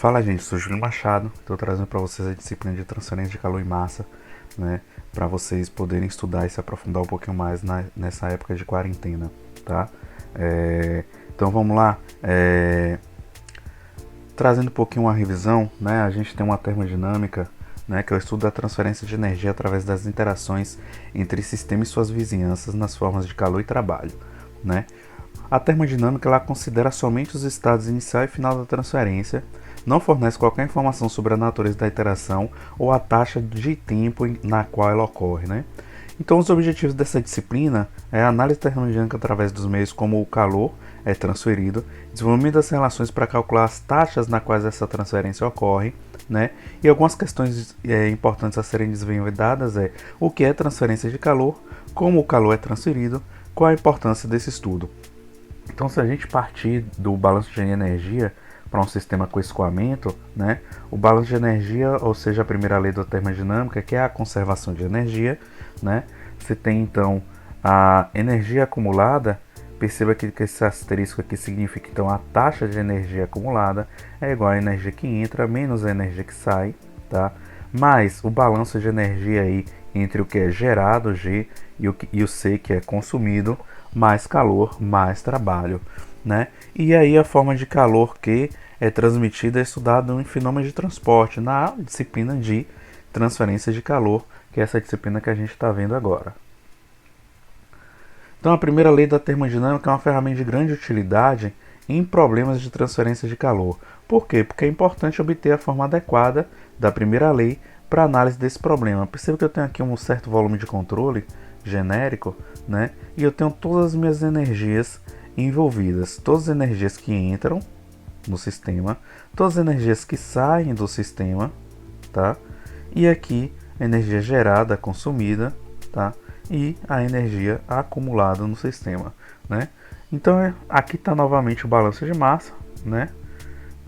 Fala gente, sou Júlio Machado, estou trazendo para vocês a disciplina de transferência de calor em massa, né, para vocês poderem estudar e se aprofundar um pouquinho mais nessa época de quarentena, tá? Então vamos lá, trazendo um pouquinho uma revisão, né, a gente tem uma termodinâmica, né, que é o estudo da transferência de energia através das interações entre sistema e suas vizinhanças nas formas de calor e trabalho, né? A termodinâmica ela considera somente os estados inicial e final da transferência, não fornece qualquer informação sobre a natureza da interação ou a taxa de tempo na qual ela ocorre, né? Então, os objetivos dessa disciplina é a análise termodinâmica através dos meios como o calor é transferido, desenvolvimento das relações para calcular as taxas nas quais essa transferência ocorre, né? E algumas questões importantes a serem desvendadas é o que é transferência de calor, como o calor é transferido, qual a importância desse estudo. Então, se a gente partir do balanço de energia para um sistema com escoamento, né, o balanço de energia, ou seja, a primeira lei da termodinâmica, que é a conservação de energia, né, você tem então a energia acumulada. Perceba que esse asterisco aqui significa então a taxa de energia acumulada é igual à energia que entra menos a energia que sai, tá? Mais o balanço de energia aí entre o que é gerado, G, e o C, que é consumido, mais calor, mais trabalho, né? E aí a forma de calor que é transmitida é estudada em fenômenos de transporte, na disciplina de transferência de calor, que é essa disciplina que a gente está vendo agora. Então, a primeira lei da termodinâmica é uma ferramenta de grande utilidade em problemas de transferência de calor. Por quê? Porque é importante obter a forma adequada da primeira lei para análise desse problema. Perceba que eu tenho aqui um certo volume de controle genérico, né? E eu tenho todas as minhas energias envolvidas, todas as energias que entram no sistema, todas as energias que saem do sistema, tá? E aqui a energia gerada, consumida, tá? E a energia acumulada no sistema, né? Então aqui está novamente o balanço de massa, né?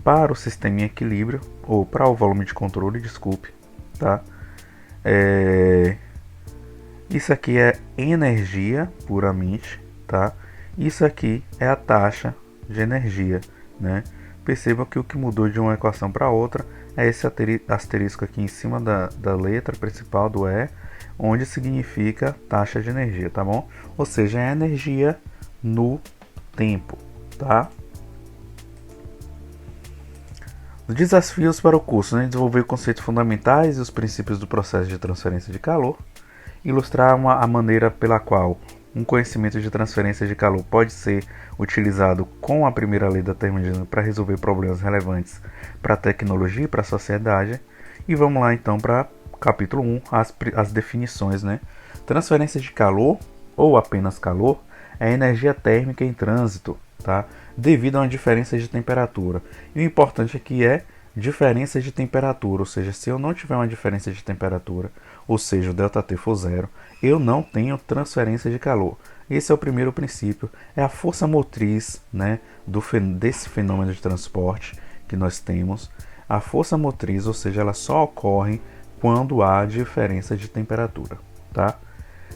Para o sistema em equilíbrio, ou para o volume de controle, desculpe, tá? Isso aqui é energia puramente, tá? Isso aqui é a taxa de energia, né? Perceba que o que mudou de uma equação para outra é esse asterisco aqui em cima da letra principal do E, onde significa taxa de energia, tá bom? Ou seja, é energia no tempo, tá? Os desafios para o curso, né? Desenvolver conceitos fundamentais e os princípios do processo de transferência de calor, ilustrar a maneira pela qual um conhecimento de transferência de calor pode ser utilizado com a primeira lei da termodinâmica para resolver problemas relevantes para a tecnologia e para a sociedade. E vamos lá então para capítulo 1, as definições, né? Transferência de calor, ou apenas calor, é energia térmica em trânsito, tá? Devido a uma diferença de temperatura. E o importante aqui é diferença de temperatura, ou seja, se eu não tiver uma diferença de temperatura, ou seja, o ΔT for zero, eu não tenho transferência de calor. Esse é o primeiro princípio, é a força motriz, né, desse fenômeno de transporte que nós temos. A força motriz, ou seja, ela só ocorre quando há diferença de temperatura, tá?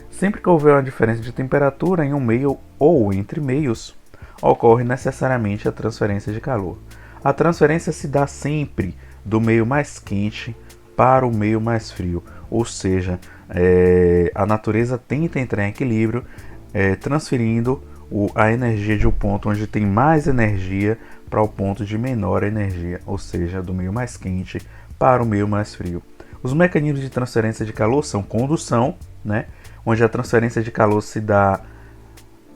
Sempre que houver uma diferença de temperatura em um meio ou entre meios, ocorre necessariamente a transferência de calor. A transferência se dá sempre do meio mais quente para o meio mais frio, ou seja, a natureza tenta entrar em equilíbrio, transferindo a energia de um ponto onde tem mais energia para o ponto de menor energia, ou seja, do meio mais quente para o meio mais frio. Os mecanismos de transferência de calor são condução, né, onde a transferência de calor se dá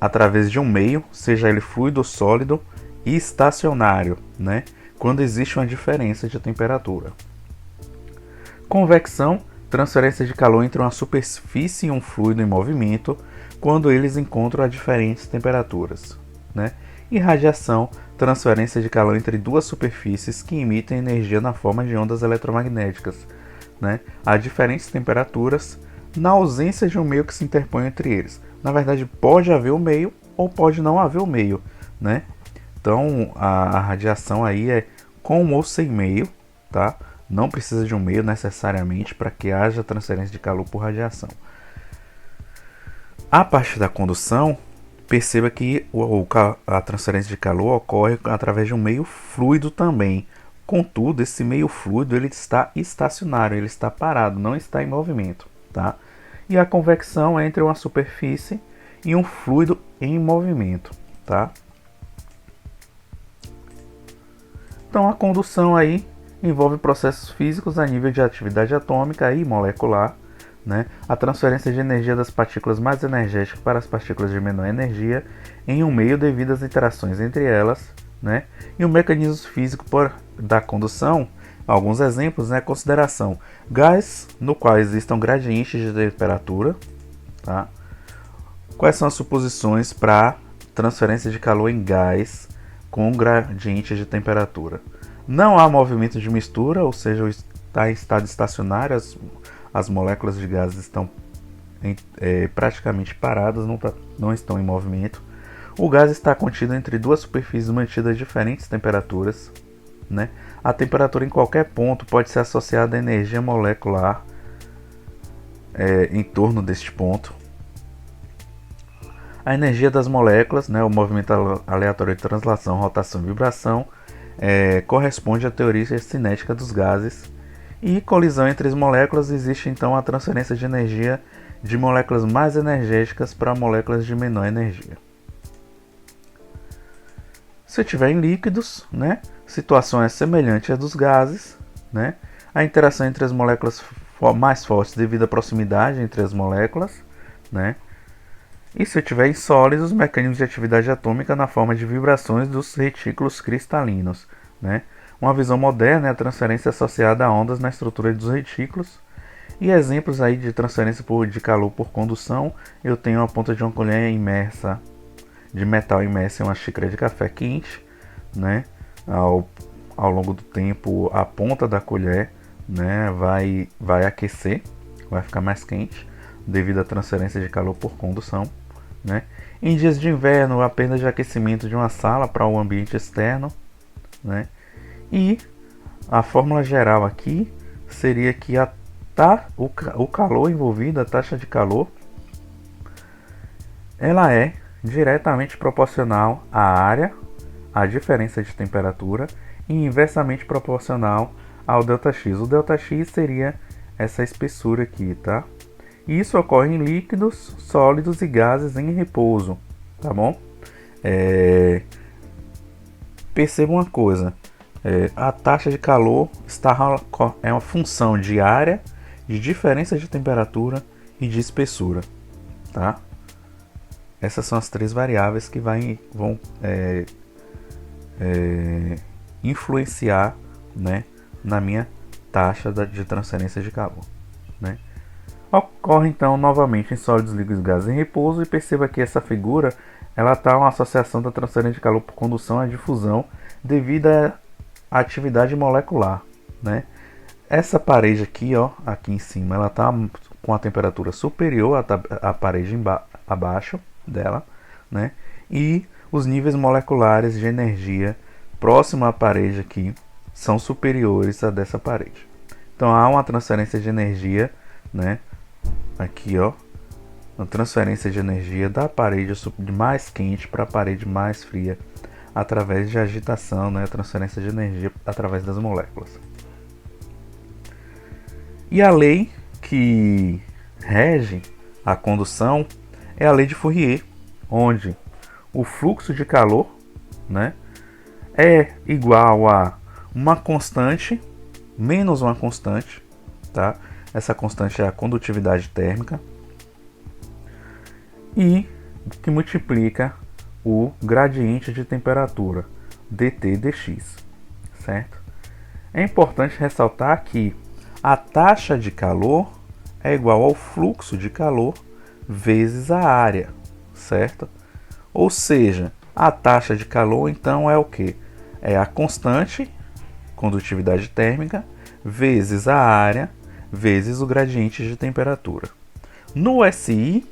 através de um meio, seja ele fluido ou sólido, e estacionário, né, quando existe uma diferença de temperatura. Convecção, transferência de calor entre uma superfície e um fluido em movimento, quando eles encontram a diferentes temperaturas, né? E radiação, transferência de calor entre duas superfícies que emitem energia na forma de ondas eletromagnéticas, né, a diferentes temperaturas, na ausência de um meio que se interpõe entre eles. Na verdade, pode haver o meio ou pode não haver o meio, né? Então, a radiação aí é com ou sem meio, tá? Não precisa de um meio necessariamente para que haja transferência de calor por radiação. A parte da condução, perceba que a transferência de calor ocorre através de um meio fluido também, Contudo, esse meio fluido ele está estacionário, ele está parado, não está em movimento, tá? E a convecção é entre uma superfície e um fluido em movimento, tá? Então a condução aí envolve processos físicos a nível de atividade atômica e molecular, né? A transferência de energia das partículas mais energéticas para as partículas de menor energia em um meio devido às interações entre elas, né? E o mecanismo físico da condução, alguns exemplos, né? Consideração: gás no qual existam gradientes de temperatura, tá? Quais são as suposições para transferência de calor em gás com gradiente de temperatura? Não há movimento de mistura, ou seja, está em estado estacionário, as moléculas de gases estão praticamente paradas, não estão em movimento. O gás está contido entre duas superfícies mantidas a diferentes temperaturas, né? A temperatura em qualquer ponto pode ser associada à energia molecular em torno deste ponto. A energia das moléculas, né, o movimento aleatório de translação, rotação e vibração, corresponde à teoria cinética dos gases. E colisão entre as moléculas, existe então a transferência de energia de moléculas mais energéticas para moléculas de menor energia. Se tiver em líquidos, né, situação é semelhante à dos gases, né, a interação entre as moléculas mais fortes devido à proximidade entre as moléculas, né. E se tiver em sólidos, mecanismos de atividade atômica na forma de vibrações dos retículos cristalinos, né. Uma visão moderna é a transferência associada a ondas na estrutura dos retículos. E exemplos aí de transferência de calor por condução, eu tenho a ponta de uma colher imersa, de metal imersa em uma xícara de café quente, né? Ao longo do tempo, a ponta da colher, né, vai aquecer, vai ficar mais quente, devido à transferência de calor por condução, né? Em dias de inverno, a perda de aquecimento de uma sala para o ambiente externo, né? E a fórmula geral aqui seria que o calor envolvido, a taxa de calor, ela é diretamente proporcional à área, à diferença de temperatura, e inversamente proporcional ao ΔX. O ΔX seria essa espessura aqui, tá? E isso ocorre em líquidos, sólidos e gases em repouso, tá bom? Perceba uma coisa. A taxa de calor é uma função de área, de diferença de temperatura e de espessura, tá? Essas são as três variáveis que vão influenciar, né, na minha taxa de transferência de calor, né? Ocorre então novamente em sólidos, líquidos, gases em repouso, e perceba que essa figura ela está uma associação da transferência de calor por condução à difusão devido à atividade molecular, né? Essa parede aqui, ó, aqui em cima, ela está com a temperatura superior à parede abaixo dela, né? E os níveis moleculares de energia próximo à parede aqui são superiores a dessa parede. Então há uma transferência de energia, né? Aqui, ó, uma transferência de energia da parede mais quente para a parede mais fria, através de agitação, né, a transferência de energia através das moléculas. E a lei que rege a condução é a lei de Fourier, onde o fluxo de calor, né, é igual a uma constante menos uma constante, tá? Essa constante é a condutividade térmica, e que multiplica o gradiente de temperatura, dt dx, certo? É importante ressaltar que a taxa de calor é igual ao fluxo de calor vezes a área, certo? Ou seja, a taxa de calor então é o que? É a constante, condutividade térmica, vezes a área, vezes o gradiente de temperatura. No SI,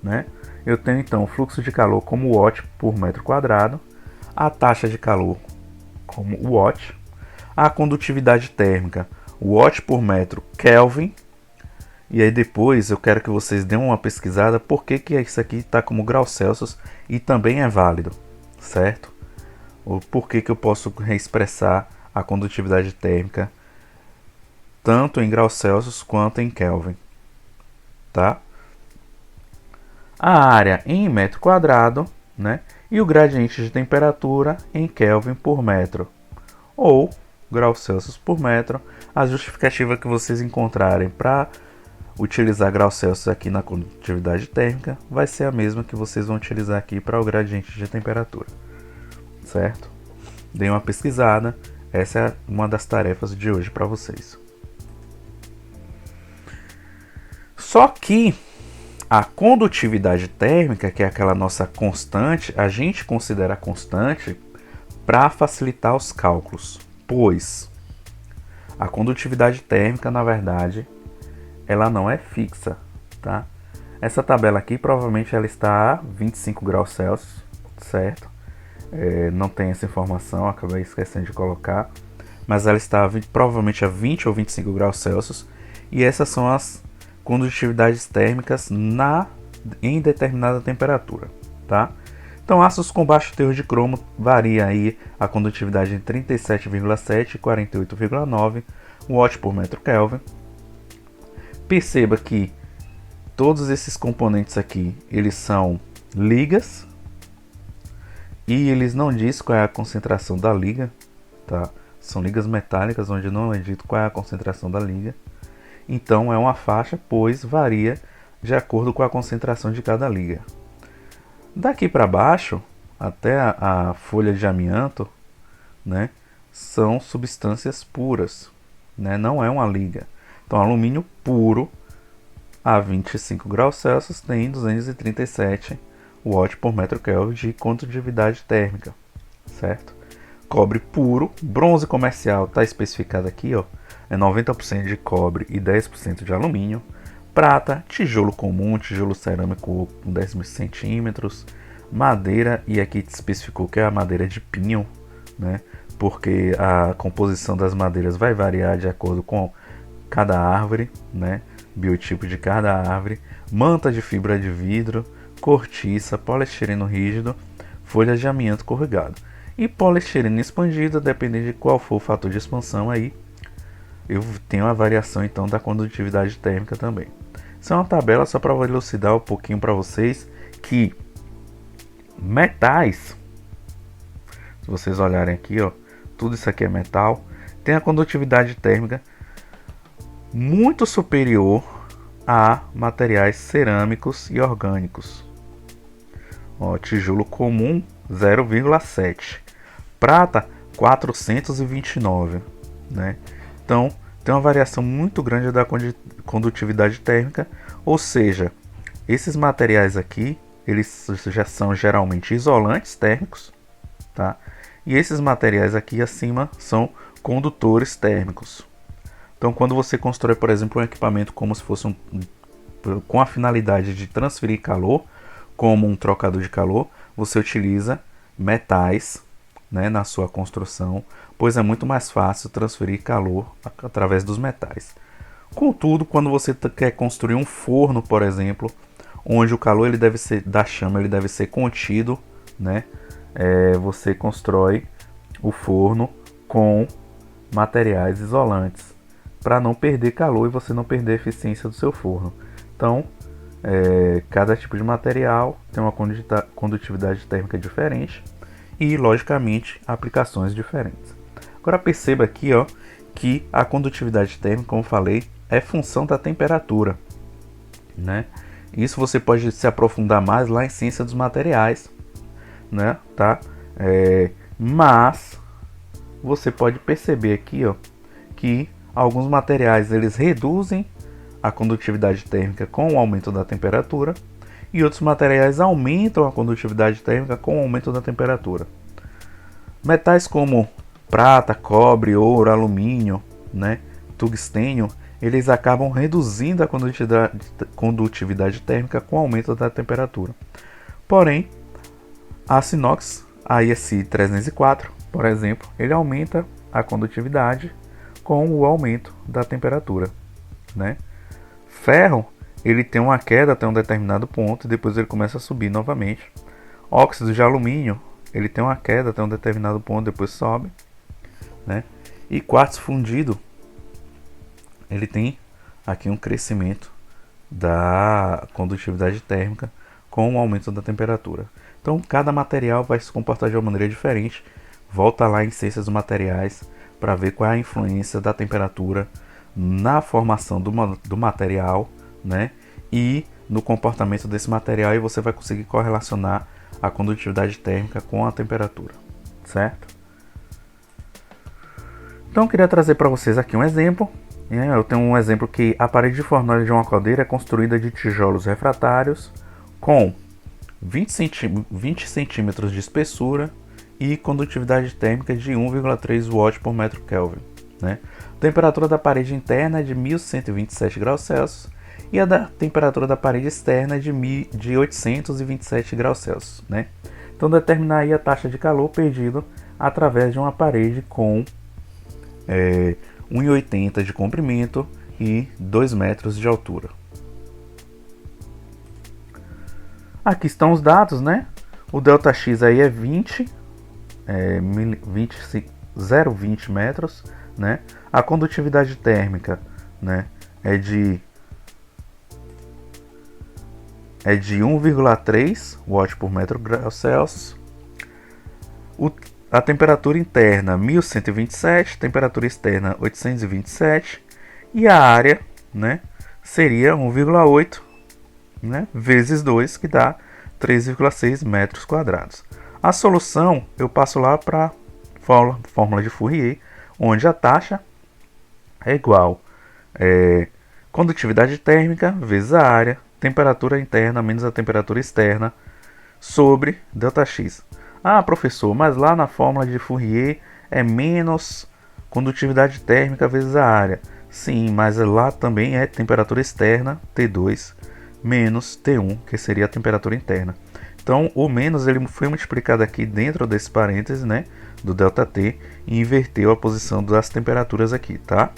né, eu tenho então o fluxo de calor como watt por metro quadrado, a taxa de calor como watt, a condutividade térmica watt por metro Kelvin, e aí depois eu quero que vocês deem uma pesquisada por que isso aqui está como graus Celsius e também é válido, certo? Ou por que eu posso reexpressar a condutividade térmica tanto em graus Celsius quanto em Kelvin, tá? A área em metro quadrado, né? E o gradiente de temperatura em Kelvin por metro, ou graus Celsius por metro. A justificativa que vocês encontrarem para utilizar graus Celsius aqui na condutividade térmica vai ser a mesma que vocês vão utilizar aqui para o gradiente de temperatura, certo? Deem uma pesquisada, essa é uma das tarefas de hoje para vocês. Só que a condutividade térmica, que é aquela nossa constante, a gente considera constante para facilitar os cálculos, pois a condutividade térmica, na verdade, ela não é fixa, tá? Essa tabela aqui, provavelmente ela está a 25 graus Celsius, certo? Não tem essa informação, acabei esquecendo de colocar, mas ela está provavelmente a 20 ou 25 graus Celsius, e essas são as condutividades térmicas em determinada temperatura, tá? Então, ácidos com baixo teor de cromo varia aí a condutividade em 37,7 e 48,9 watt por metro Kelvin. Perceba que todos esses componentes aqui, eles são ligas, e eles não dizem qual é a concentração da liga, tá? São ligas metálicas onde não é dito qual é a concentração da liga. Então é uma faixa, pois varia de acordo com a concentração de cada liga. Daqui para baixo, até a folha de amianto, né, são substâncias puras, né, não é uma liga. Então alumínio puro a 25 graus Celsius tem 237 watt por metro Kelvin de condutividade térmica, certo? Cobre puro, bronze comercial está especificado aqui, ó, é 90% de cobre e 10% de alumínio. Prata, tijolo comum, tijolo cerâmico com 10 centímetros. Madeira, e aqui te especificou que é a madeira de pinho, né? Porque a composição das madeiras vai variar de acordo com cada árvore, né? Biotipo de cada árvore. Manta de fibra de vidro, cortiça, poliestireno rígido, folhas de amianto corrugado. E poliestireno expandido, dependendo de qual for o fator de expansão aí, eu tenho a variação então da condutividade térmica também. Isso é uma tabela só para elucidar um pouquinho para vocês que metais, se vocês olharem aqui, ó, tudo isso aqui é metal, tem a condutividade térmica muito superior a materiais cerâmicos e orgânicos. Ó, tijolo comum 0,7, prata 429, né? Então, tem uma variação muito grande da condutividade térmica, ou seja, esses materiais aqui, eles já são geralmente isolantes térmicos, tá? E esses materiais aqui acima são condutores térmicos. Então, quando você constrói, por exemplo, um equipamento como se fosse com a finalidade de transferir calor, como um trocador de calor, você utiliza metais, né, na sua construção, pois é muito mais fácil transferir calor através dos metais. Contudo, quando você quer construir um forno, por exemplo, onde o calor ele deve ser da chama, ele deve ser contido, né, você constrói o forno com materiais isolantes para não perder calor e você não perder a eficiência do seu forno. Então, cada tipo de material tem uma condutividade térmica diferente e, logicamente, aplicações diferentes. Agora perceba aqui, ó, que a condutividade térmica, como falei, é função da temperatura, né? Isso você pode se aprofundar mais lá em ciência dos materiais, né? Tá? Mas você pode perceber aqui, ó, que alguns materiais eles reduzem a condutividade térmica com o aumento da temperatura e outros materiais aumentam a condutividade térmica com o aumento da temperatura. Metais como prata, cobre, ouro, alumínio, né, tungstênio, eles acabam reduzindo a condutividade térmica com o aumento da temperatura. Porém, aço inox, a ISI 304, por exemplo, ele aumenta a condutividade com o aumento da temperatura, né? Ferro, ele tem uma queda até um determinado ponto e depois ele começa a subir novamente. Óxido de alumínio, ele tem uma queda até um determinado ponto, depois sobe, né? E quartzo fundido, ele tem aqui um crescimento da condutividade térmica com o aumento da temperatura. Então, cada material vai se comportar de uma maneira diferente. Volta lá em Ciências dos Materiais para ver qual é a influência da temperatura na formação do material, né? E no comportamento desse material, e você vai conseguir correlacionar a condutividade térmica com a temperatura, certo? Então, eu queria trazer para vocês aqui um exemplo. Eu tenho um exemplo que a parede de fornalha de uma caldeira é construída de tijolos refratários com 20 centímetros de espessura e condutividade térmica de 1,3 watts por metro Kelvin, né? A temperatura da parede interna é de 1127 graus Celsius e a da temperatura da parede externa é de 827 graus Celsius, né? Então, determinar aí a taxa de calor perdido através de uma parede com 1,80 de comprimento e 2 metros de altura. Aqui estão os dados, né? O ΔX aí é 0,20 metros, né? A condutividade térmica, né, é de 1,3 watts por metro grau Celsius. A temperatura interna 1127, temperatura externa 827 e a área, né, seria 1,8, né, vezes 2, que dá 3,6 metros quadrados. A solução eu passo lá para a fórmula de Fourier, onde a taxa é igual condutividade térmica vezes a área, temperatura interna menos a temperatura externa, sobre ΔX. Ah, professor, mas lá na fórmula de Fourier é menos condutividade térmica vezes a área. Sim, mas lá também é temperatura externa, T2, menos T1, que seria a temperatura interna. Então, o menos ele foi multiplicado aqui dentro desse parêntese, né, do ΔT, e inverteu a posição das temperaturas aqui, tá?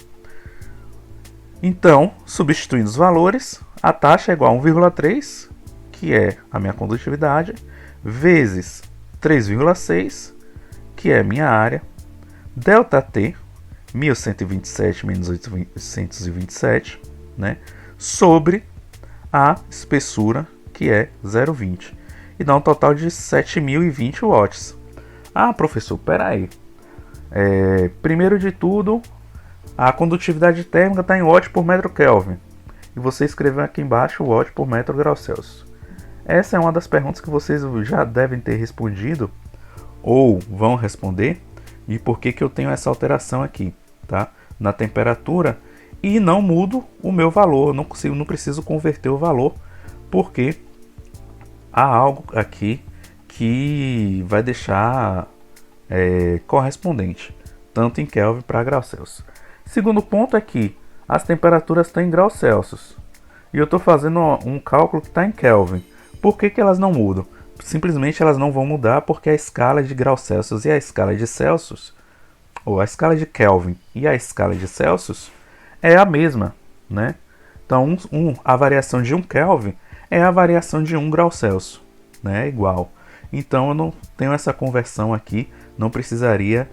Então, substituindo os valores, a taxa é igual a 1,3, que é a minha condutividade, vezes 3,6, que é a minha área, ΔT, 1127 menos 827, né, sobre a espessura, que é 0,20, e dá um total de 7.020 watts. Ah, professor, peraí. Primeiro de tudo, a condutividade térmica está em watts por metro Kelvin. E você escreveu aqui embaixo watt por metro grau Celsius. Essa é uma das perguntas que vocês já devem ter respondido ou vão responder. E por que eu tenho essa alteração aqui, tá? Na temperatura, e não mudo o meu valor. Não preciso converter o valor, porque há algo aqui que vai deixar correspondente, tanto em Kelvin para graus Celsius. Segundo ponto é que as temperaturas estão em graus Celsius. E eu estou fazendo um cálculo que está em Kelvin. Por que elas não mudam? Simplesmente elas não vão mudar porque a escala de graus Celsius e a escala de Celsius, ou a escala de Kelvin e a escala de Celsius, é a mesma, né? Então, a variação de 1 Kelvin é a variação de 1 grau Celsius, né? É igual. Então, eu não tenho essa conversão aqui, não precisaria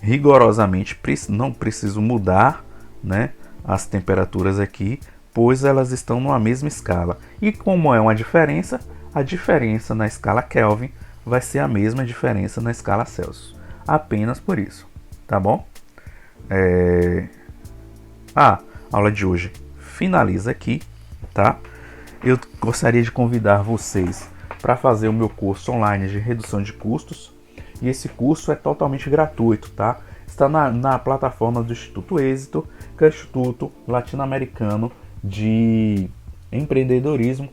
rigorosamente, não preciso mudar, né, as temperaturas aqui, pois elas estão numa mesma escala. E como é uma diferença, a diferença na escala Kelvin vai ser a mesma diferença na escala Celsius. Apenas por isso, tá bom? A aula de hoje finaliza aqui, tá? Eu gostaria de convidar vocês para fazer o meu curso online de redução de custos. E esse curso é totalmente gratuito, tá? Está na plataforma do Instituto Êxito, que é o Instituto Latino-Americano de Empreendedorismo.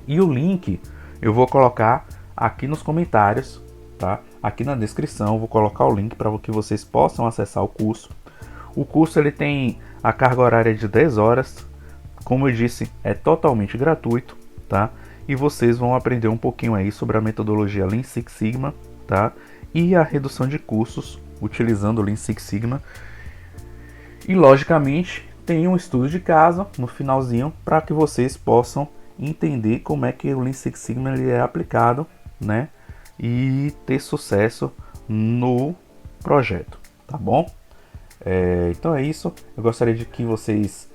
E o link eu vou colocar aqui nos comentários, tá? Aqui na descrição eu vou colocar o link para que vocês possam acessar o curso. O curso ele tem a carga horária de 10 horas. Como eu disse, é totalmente gratuito, tá? E vocês vão aprender um pouquinho aí sobre a metodologia Lean Six Sigma, tá? E a redução de custos utilizando o Lean Six Sigma. E logicamente tem um estudo de caso no finalzinho para que vocês possam entender como é que o Lean Six Sigma ele é aplicado, né? E ter sucesso no projeto, tá bom? Então é isso. Eu gostaria de que vocês,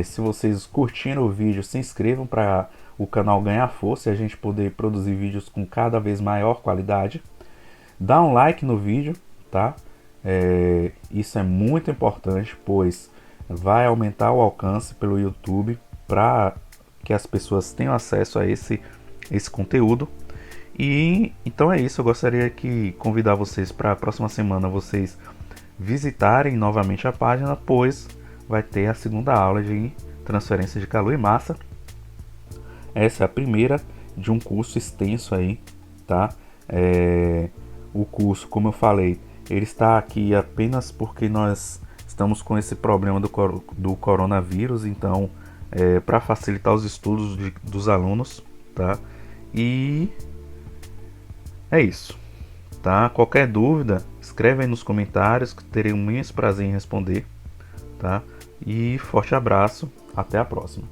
se vocês curtiram o vídeo, se inscrevam para o canal ganhar força e a gente poder produzir vídeos com cada vez maior qualidade. Dá um like no vídeo, tá? Isso é muito importante, pois vai aumentar o alcance pelo YouTube para que as pessoas tenham acesso a esse conteúdo. E então é isso. Eu gostaria de convidar vocês para a próxima semana vocês visitarem novamente a página, pois vai ter a segunda aula de transferência de calor e massa. Essa é a primeira de um curso extenso aí, tá? O curso, como eu falei, ele está aqui apenas porque nós estamos com esse problema do coronavírus, então para facilitar os estudos dos alunos, tá? E é isso, tá? Qualquer dúvida, escreve aí nos comentários que terei um imenso prazer em responder, tá? E forte abraço, até a próxima.